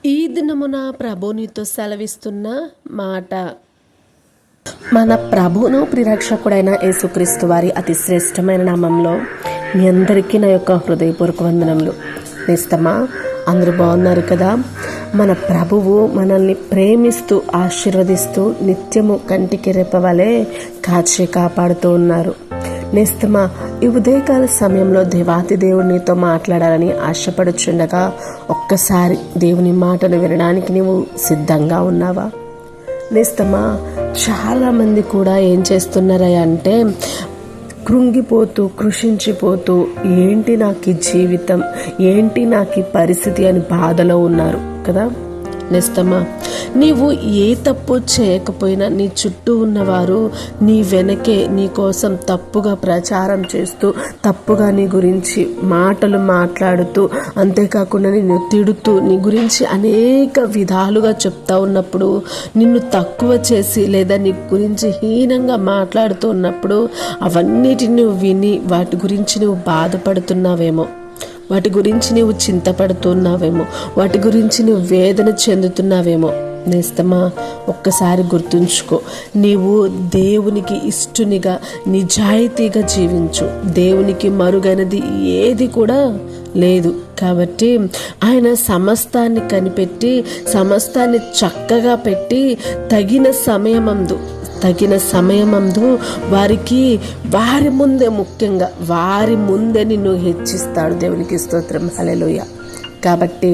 ఈ దినమున ప్రభు నీతో సెలవిస్తున్న మాట, మన ప్రభువును ప్రిరక్షకుడైన యేసుక్రీస్తు వారి అతి శ్రేష్టమైన నామంలో మీ అందరికీ నా యొక్క హృదయపూర్వక వందనములు. నిస్తమా, అందరూ బాగున్నారు కదా? మన ప్రభువు మనల్ని ప్రేమిస్తూ ఆశీర్వదిస్తూ నిత్యము కంటికి రెప్పవలే కాచి కాపాడుతూ ఉన్నారు. నేస్తమా, ఈ ఉదయకాల సమయంలో దేవాతి దేవుడు నీతో మాట్లాడాలని ఆశపడుచుండగా ఒక్కసారి దేవుని మాటను వినడానికి నీవు సిద్ధంగా ఉన్నావా? నేస్తమా, చాలామంది కూడా ఏం చేస్తున్నారా అంటే కృంగిపోతూ కృషించిపోతూ ఏంటి నాకు ఈ జీవితం, ఏంటి నాకు ఈ పరిస్థితి అని బాధలో ఉన్నారు కదా. నేస్తమా, నీవు ఏ తప్పు చేయకపోయినా నీ చుట్టూ ఉన్నవారు నీ వెనకే నీ కోసం తప్పుగా ప్రచారం చేస్తూ తప్పుగా నీ గురించి మాటలు మాట్లాడుతూ, అంతేకాకుండా నిన్ను తిడుతూ నీ గురించి అనేక విధాలుగా చెప్తా ఉన్నప్పుడు, నిన్ను తక్కువ చేసి లేదా నీ గురించి హీనంగా మాట్లాడుతూ ఉన్నప్పుడు అవన్నిటిని నువ్వు విని వాటి గురించి నువ్వు బాధపడుతున్నావేమో, వాటి గురించి నీవు చింతపడుతున్నావేమో, వాటి గురించి నువ్వు వేదన చెందుతున్నావేమో. నేస్తమా, ఒక్కసారి గుర్తుంచుకో, నీవు దేవునికి ఇష్టునిగా నిజాయితీగా జీవించు. దేవునికి మరుగైనది ఏది కూడా లేదు. కాబట్టి ఆయన సమస్తాన్ని కనిపెట్టి సమస్తాన్ని చక్కగా పెట్టి తగిన సమయమందు వారికి వారి ముందే, ముఖ్యంగా వారి ముందే నిన్ను హెచ్చిస్తాడు. దేవునికి స్తోత్రం, హల్లెలూయా. కాబట్టి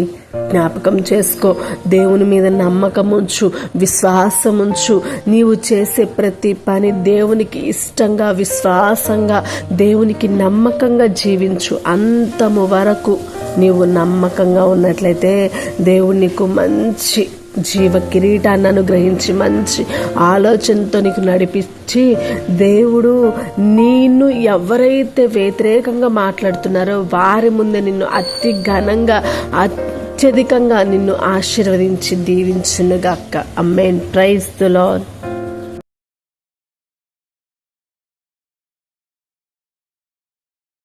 జ్ఞాపకం చేసుకో, దేవుని మీద నమ్మకం ఉంచు, విశ్వాసం ఉంచు. నీవు చేసే ప్రతి పని దేవునికి ఇష్టంగా, విశ్వాసంగా, దేవునికి నమ్మకంగా జీవించు. అంతము వరకు నీవు నమ్మకంగా ఉన్నట్లయితే దేవుడు నీకు మంచి జీవ కిరీటాన్ని అనుగ్రహించి మంచి ఆలోచనతో నీకు నడిపించి, దేవుడు నిన్ను ఎవరైతే వ్యతిరేకంగా మాట్లాడుతున్నారో వారి ముందే నిన్ను అతి ఘనంగా అత్యధికంగా నిన్ను ఆశీర్వదించి దీవించునుగాక. ఆమేన్. Praise the lord.